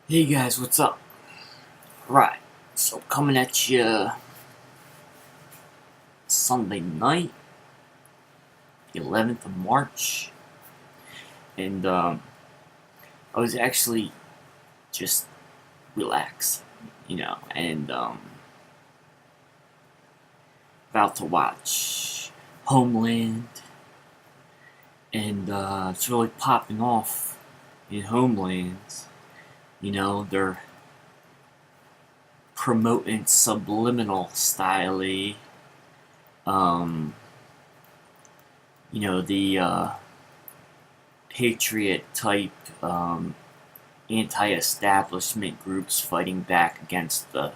Hey guys, what's up? Right, so coming at you Sunday night, the 11th of March, and I was actually just relaxed, and about to watch Homeland, and it's really popping off in Homeland. They're promoting subliminal style, um, the patriot type anti-establishment groups fighting back against the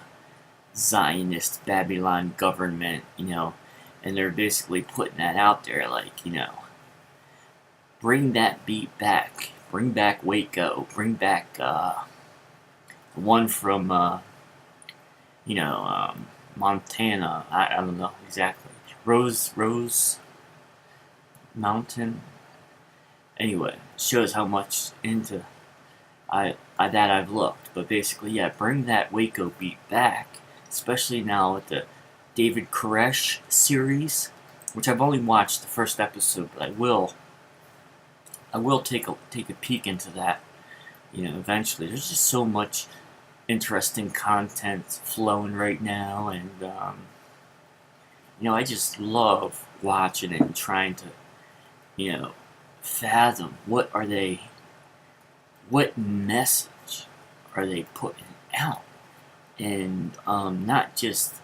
Zionist Babylon government, and they're basically putting that out there like, bring that beat back, bring back Waco, bring back the one from, Montana. I don't know exactly. Rose Mountain. Anyway, shows how much into that I've looked. But basically, yeah, bring that Waco beat back, especially now with the David Koresh series, which I've only watched the first episode, but I will take a peek into that. Eventually. There's just so much interesting content flowing right now, and I just love watching it and trying to, fathom what message are they putting out, and not just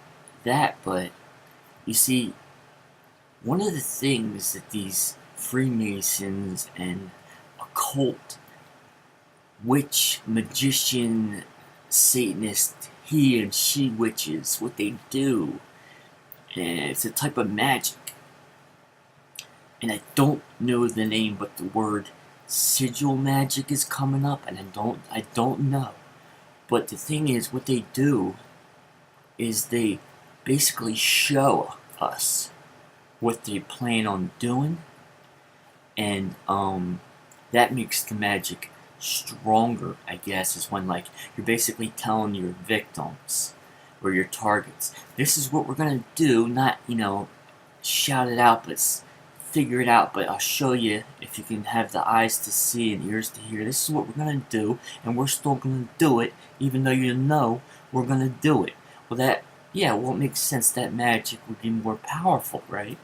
that, but you see, one of the things that these Freemasons and occult witch, magician, Satanist, he and she witches, what they do, and it's a type of magic, and I don't know the name, but the word sigil magic is coming up, and I don't know. But the thing is, what they do is they basically show us what they plan on doing, and that makes the magic stronger, I guess, is when, like, you're basically telling your victims or your targets, this is what we're gonna do, not, shout it out, but figure it out, but I'll show you if you can have the eyes to see and ears to hear. This is what we're gonna do, and we're still gonna do it, even though you know we're gonna do it. Well, it makes sense that magic would be more powerful, right?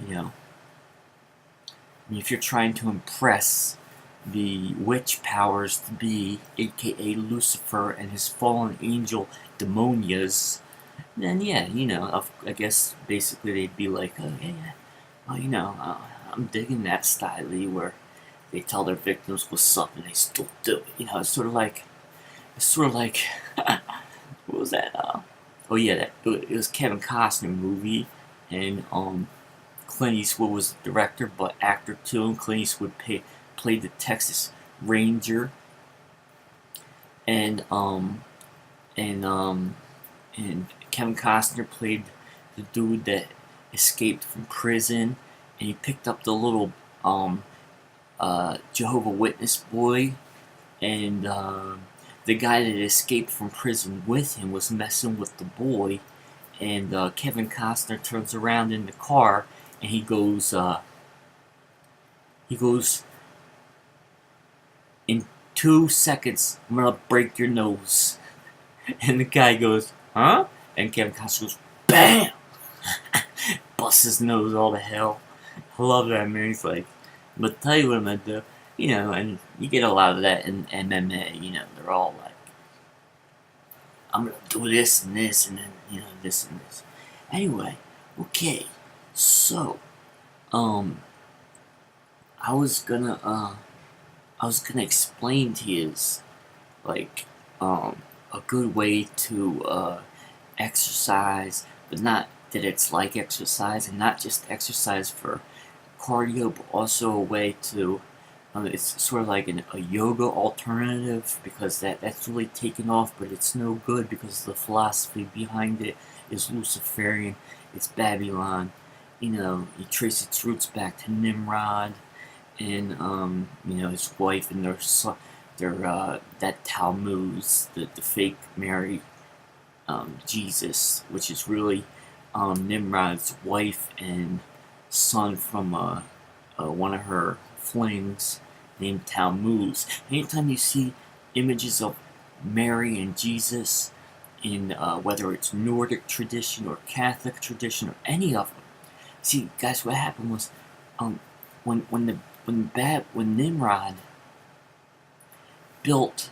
I mean, if you're trying to impress the witch powers to be, aka Lucifer and his fallen angel demonias, then yeah, I guess basically they'd be like, oh yeah, well, I'm digging that style where they tell their victims what's up and they still do it. It's sort of like, what was that? Oh yeah, it was Kevin Costner movie, and Clint Eastwood was the director, but actor too. And Clint Eastwood played the Texas Ranger, and and um and Kevin Costner played the dude that escaped from prison, and he picked up the little Jehovah Witness boy, and the guy that escaped from prison with him was messing with the boy, and Kevin Costner turns around in the car, and he goes, in 2 seconds, I'm gonna break your nose. And the guy goes, huh? And Kevin Costner goes, BAM! Busts his nose all to hell. I love that, man. He's like, I'm gonna tell you what I'm gonna do. And you get a lot of that in MMA, they're all like, I'm gonna do this and this and then, this and this. Anyway, okay, so, um, I was gonna, explain to you, like, a good way to, exercise, but not that it's like exercise, and not just exercise for cardio, but also a way to, it's sort of like a yoga alternative, because that's really taken off, but it's no good because the philosophy behind it is Luciferian, it's Babylon, you trace its roots back to Nimrod, and his wife and their son. that tammuz, the fake Mary, Jesus, which is really Nimrod's wife and son from one of her flings named Tammuz. Anytime you see images of Mary and Jesus in whether it's Nordic tradition or Catholic tradition or any of them, see, guys, what happened was when Nimrod built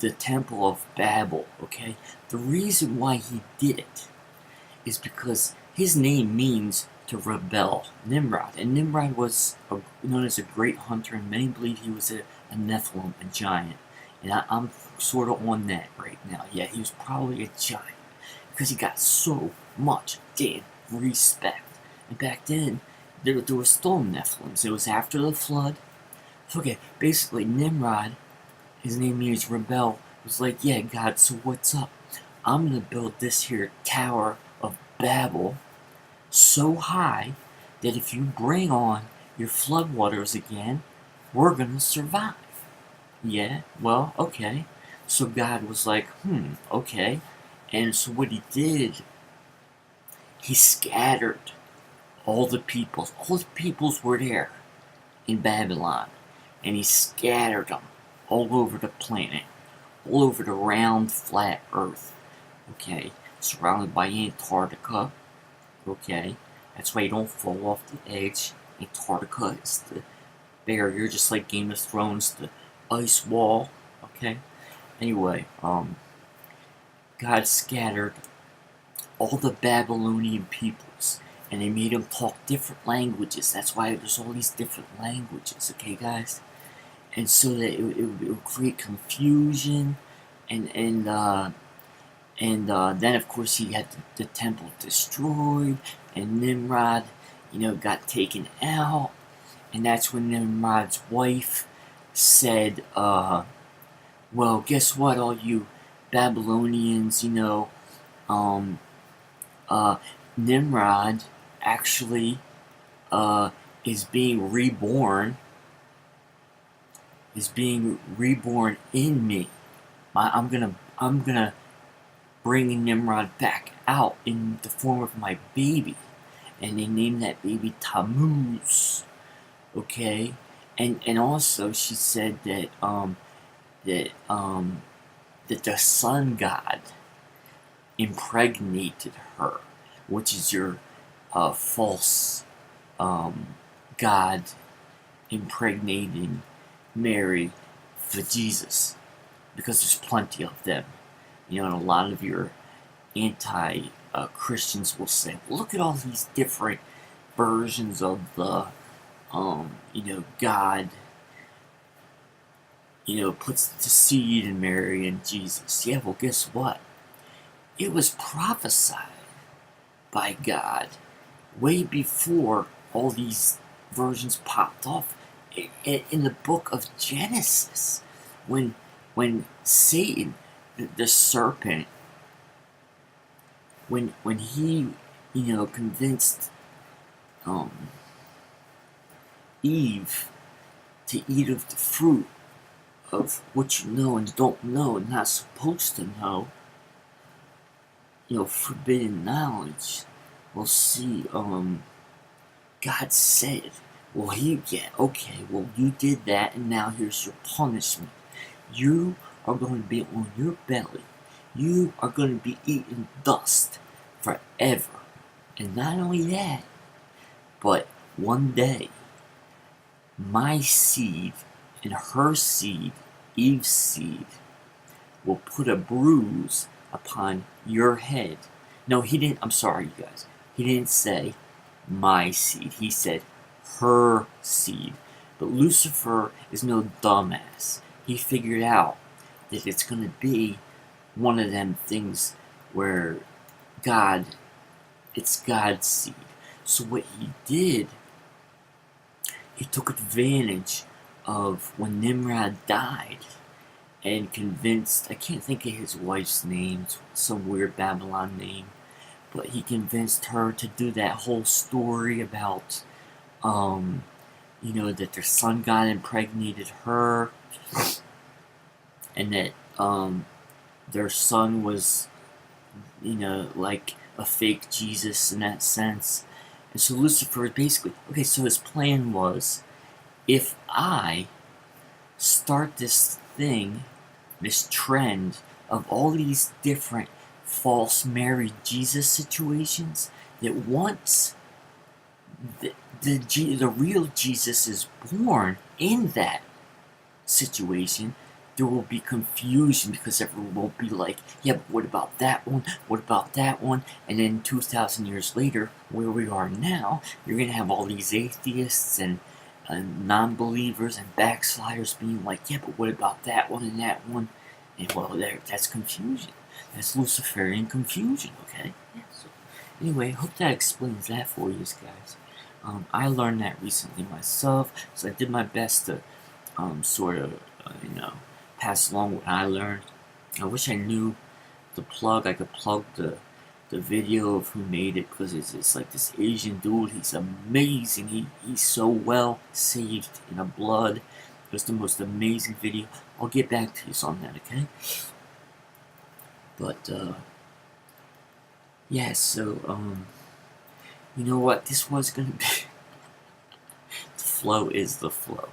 the Temple of Babel, okay, the reason why he did it is because his name means to rebel, Nimrod. And Nimrod was known as a great hunter, and many believe he was a Nephilim, a giant. And I'm sort of on that right now. Yeah, he was probably a giant because he got so much damn respect. And back then, there were still Nephilims. It was after the flood. So, okay, basically, Nimrod, his name means rebel, was like, yeah, God, so what's up? I'm going to build this here Tower of Babel so high that if you bring on your floodwaters again, we're going to survive. Yeah, well, okay. So God was like, okay. And so what he did, he scattered all the peoples. All the peoples were there in Babylon. And he scattered them all over the planet. All over the round, flat earth. Okay, surrounded by Antarctica. Okay, that's why you don't fall off the edge. Antarctica is the barrier, just like Game of Thrones, the ice wall. Okay, anyway, God scattered all the Babylonian peoples, and they made them talk different languages. That's why there's all these different languages. Okay, guys, and so that it would create confusion, and then, of course, he had the temple destroyed, and Nimrod, got taken out. And that's when Nimrod's wife said, well, guess what, all you Babylonians, Nimrod actually is being reborn in me. I'm gonna bring Nimrod back out in the form of my baby, and they named that baby Tammuz. Okay, and also she said that that the sun god impregnated her, which is your false god impregnating Mary for Jesus, because there's plenty of them. And a lot of your anti-Christians will say, look at all these different versions of the, God, puts the seed in Mary and Jesus. Yeah, well, guess what? It was prophesied by God way before all these versions popped off in the book of Genesis, when Satan, the serpent, when he convinced Eve to eat of the fruit of what you know and don't know and not supposed to know, forbidden knowledge. Well, see, God said, well, you did that, and now here's your punishment. You are going to be on your belly. You are going to be eating dust forever. And not only that, but one day, my seed and her seed, Eve's seed, will put a bruise upon your head. No, he didn't. I'm sorry, you guys. He didn't say my seed. He said her seed. But Lucifer is no dumbass. He figured out that it's going to be one of them things where it's God's seed. So what he did, he took advantage of when Nimrod died and convinced, I can't think of his wife's name, some weird Babylon name, but he convinced her to do that whole story about, that their sun god impregnated her, and that their son was, like a fake Jesus in that sense. And so Lucifer basically, okay, so his plan was, if I start this thing, this trend of all these different false married Jesus situations, that once the real Jesus is born in that situation, there will be confusion because everyone will be like, yeah, but what about that one? What about that one? And then 2,000 years later, where we are now, you're going to have all these atheists and non-believers and backsliders being like, yeah, but what about that one and that one? And well, that's confusion. That's Luciferian confusion, okay? Yeah, so anyway, I hope that explains that for you guys. I learned that recently myself, so I did my best to sort of, pass along what I learned. I wish I knew the plug. I could plug the video of who made it, because it's like this Asian dude. He's amazing. He's so well saved in a blood. It was the most amazing video. I'll get back to you on that, okay? But yeah. So you know what? This was gonna be the flow is the flow.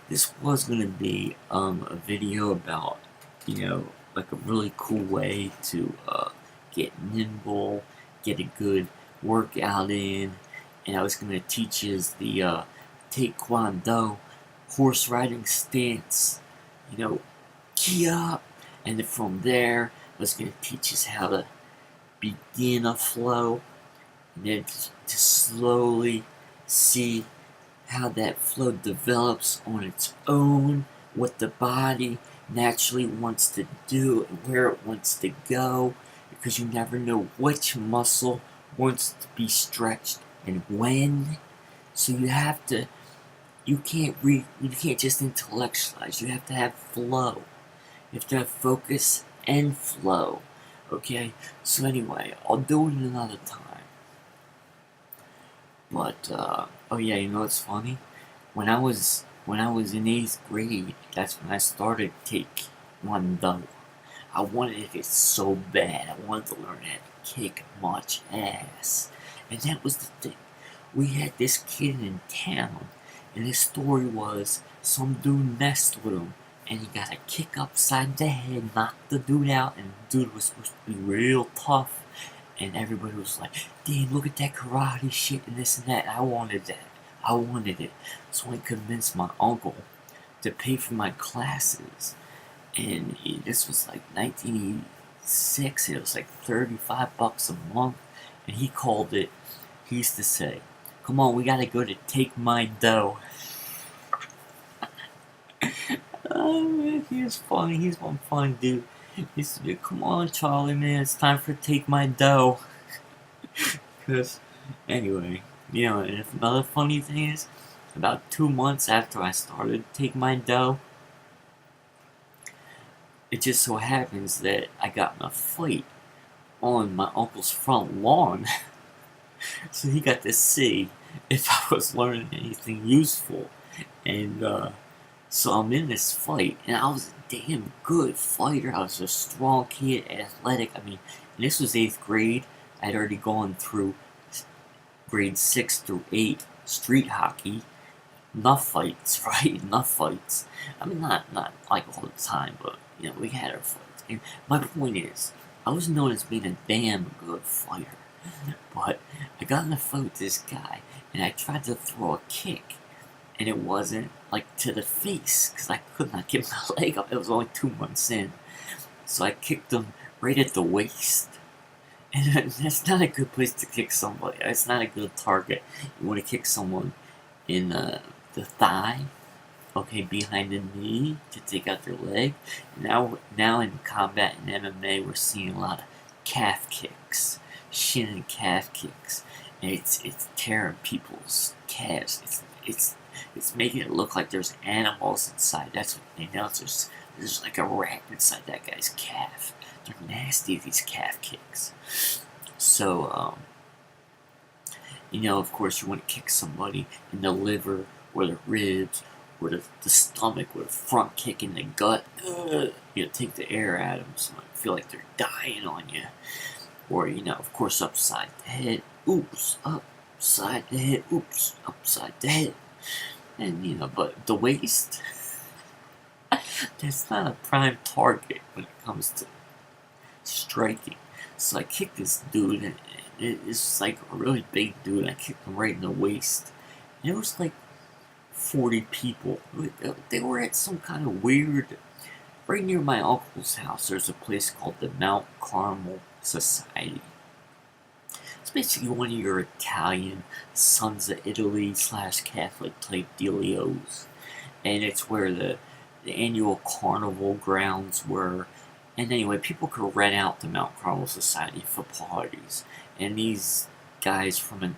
This was going to be a video about, like a really cool way to get nimble, get a good workout in, and I was going to teach you the taekwondo horse riding stance, key up, and then from there I was going to teach us how to begin a flow, and then to slowly see how that flow develops on its own, what the body naturally wants to do and where it wants to go, because you never know which muscle wants to be stretched and when. So you can't just intellectualize, you have to have flow. You have to have focus and flow. Okay? So anyway, I'll do it another time. But oh yeah, what's funny? When I was in 8th grade, that's when I started taekwondo. I wanted it so bad. I wanted to learn how to kick much ass, and that was the thing. We had this kid in town, and his story was some dude messed with him, and he got a kick upside the head, knocked the dude out, and the dude was supposed to be real tough. And everybody was like, damn, look at that karate shit and this and that. I wanted that. I wanted it. So I convinced my uncle to pay for my classes. And this was like 1986. It was like $35 a month. And he called it, he used to say, come on, we gotta go to Take My Dough. Oh man, he was funny. He's one funny dude. He used to be, come on, Charlie, man, it's time for Take My Dough. Because, anyway, and another funny thing is, about 2 months after I started Take My Dough, it just so happens that I got in a fight on my uncle's front lawn. So he got to see if I was learning anything useful. And, so I'm in this fight, and I was a damn good fighter. I was a strong kid, athletic. I mean, and this was 8th grade. I'd already gone through grade 6 through 8 street hockey. Enough fights, right? Enough fights. I mean, not like all the time, but, we had our fights. And my point is, I was known as being a damn good fighter. But I got in a fight with this guy, and I tried to throw a kick. And it wasn't, like, to the face, because I could not get my leg up. It was only 2 months in. So I kicked him right at the waist. And that's not a good place to kick somebody. That's not a good target. You want to kick someone in the thigh, okay, behind the knee, to take out their leg. Now in combat and MMA, we're seeing a lot of calf kicks. Shin and calf kicks. And it's tearing people's calves. It's making it look like there's animals inside. That's what they know. There's like a rat inside that guy's calf. They're nasty, these calf kicks. So, of course, you want to kick somebody in the liver or the ribs with the stomach, with a front kick in the gut. Take the air out of them, so I feel like they're dying on you. Or, of course, upside the head. Oops, upside the head. Oops, upside the head. And, but the waist, that's not a prime target when it comes to striking. So I kicked this dude, and it's like a really big dude. I kicked him right in the waist. And it was like 40 people. They were at some kind of weird, right near my uncle's house, there's a place called the Mount Carmel Society. It's basically one of your Italian Sons of Italy / Catholic type dealios. And it's where the annual carnival grounds were. And anyway, people could rent out the Mount Carmel Society for parties. And these guys from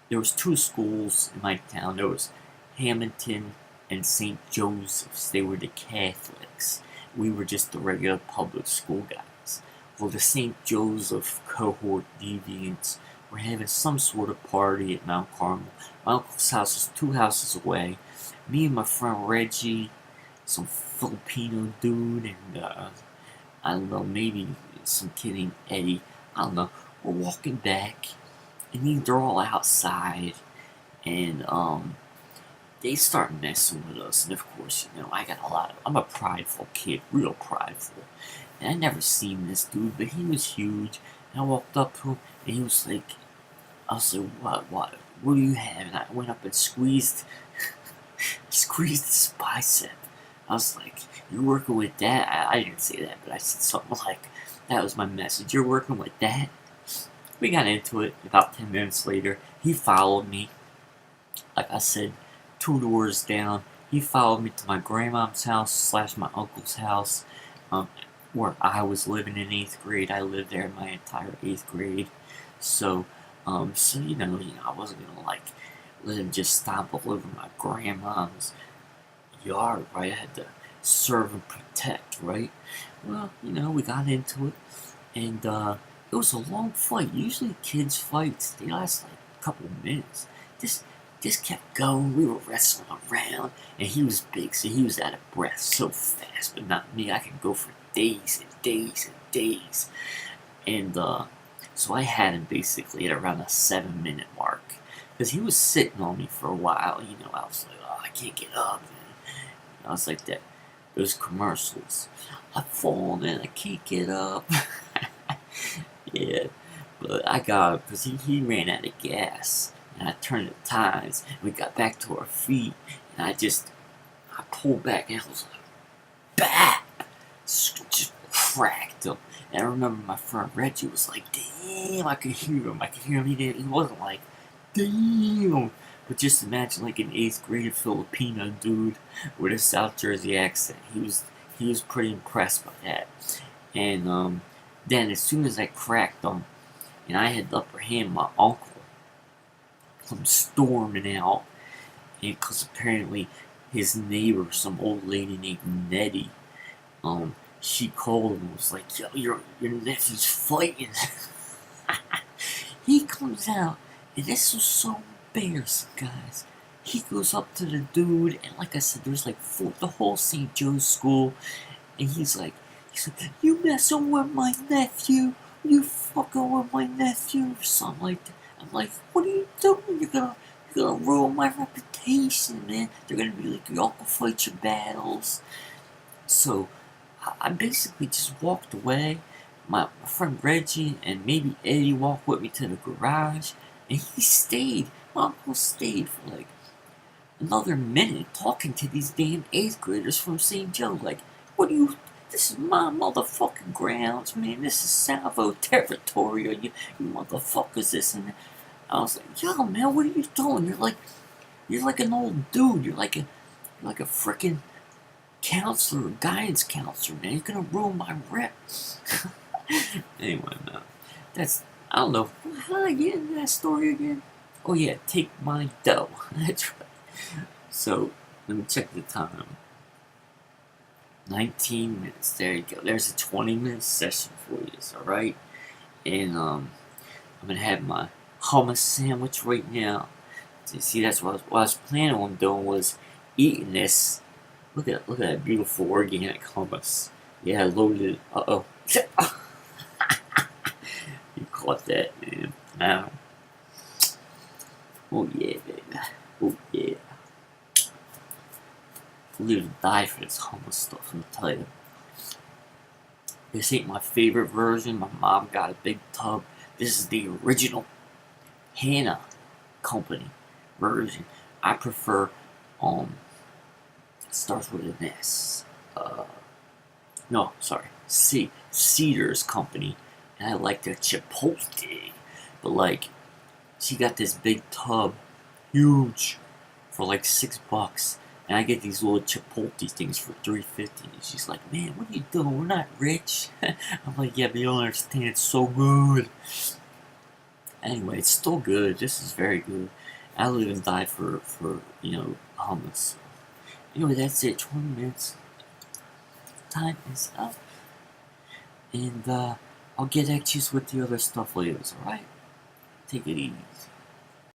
there was 2 schools in my town. There was Hamilton and St. Joseph's. They were the Catholics. We were just the regular public school guys. Well, the St. Joseph cohort deviants were having some sort of party at Mount Carmel. My uncle's house was 2 houses away. Me and my friend Reggie, some Filipino dude, and I don't know, maybe some kid named Eddie. I don't know. We're walking back, and they're all outside, and they start messing with us. And of course, I'm a prideful kid, real prideful. And I never seen this dude, but he was huge. And I walked up to him, and he was like, I was like, what do you have? And I went up and squeezed his bicep. I was like, you're working with that? I didn't say that, but I said something like, that was my message. You're working with that? We got into it. About 10 minutes later, he followed me. Like I said, 2 doors down. He followed me to my grandma's house / my uncle's house, where I was living in 8th grade. I lived there my entire 8th grade. So I wasn't gonna let him just stomp all over my grandma's yard, right? I had to serve and protect, right? Well, we got into it, and it was a long fight. Usually kids' fights, they last like a couple of minutes. This kept going. We were wrestling around, and he was big, so he was out of breath so fast, but not me. I could go for days and days and days. And so I had him basically at around a 7-minute mark, because he was sitting on me for a while. I was like, oh, I can't get up. And I was like that. Those commercials. I've fallen and I can't get up. Yeah, but I got him because he ran out of gas. And I turned the tides, and we got back to our feet, and I pulled back, and I was like, BAP! Just cracked him. And I remember my friend Reggie was like, damn, I could hear him. He wasn't like, damn. But just imagine like an 8th grade Filipino dude with a South Jersey accent. He was pretty impressed by that. And then as soon as I cracked him, and I had the upper hand, my uncle come storming out, because apparently his neighbor, some old lady named Nettie, she called him and was like, yo, your nephew's fighting. He comes out, and this was so embarrassing, guys. He goes up to the dude, and like I said, there's like the whole St. Joe's school, and he's like, you messing with my nephew? You fucking with my nephew? Or something like that. I'm like, what are you doing? You're gonna ruin my reputation, man. They're gonna be like, your uncle fights your battles. So I basically just walked away. My friend Reggie and maybe Eddie walked with me to the garage, and he stayed. My uncle stayed for like another minute talking to these damn 8th graders from St. Joe. Like, this is my motherfucking grounds, man. This is Salvo territory. You motherfuckers, this and that. I was like, yo, man, what are you doing? You're like an old dude. You're like a freaking counselor, guidance counselor, man. You're gonna ruin my rep. Anyway, no. I don't know. How did I get into that story again? Oh yeah, take my dough. That's right. So, let me check the time. 19 minutes. There you go. There's a 20-minute session for you, alright? And, I'm gonna have my hummus sandwich right now. So, see, that's what I was planning on doing, was eating this. Look at that beautiful organic hummus. Yeah, loaded. Uh-oh. You caught that, man. Now. Oh yeah, baby. Oh yeah. Live and die for this hummus stuff, I'm tell you. This ain't my favorite version. My mom got a big tub. This is the original Hannah Company version. I prefer, it starts with an S. No, sorry. Cedar's Company. And I like their chipotle. But like, she got this big tub, huge, for like $6. And I get these little chipotle things for $3.50. And she's like, man, what are you doing? We're not rich. I'm like, yeah, but you don't understand. It's so good. Anyway, it's still good. This is very good. I live and die for hummus. Anyway, that's it. 20 minutes. Time is up. And I'll get at you with the other stuff later, alright? Take it easy.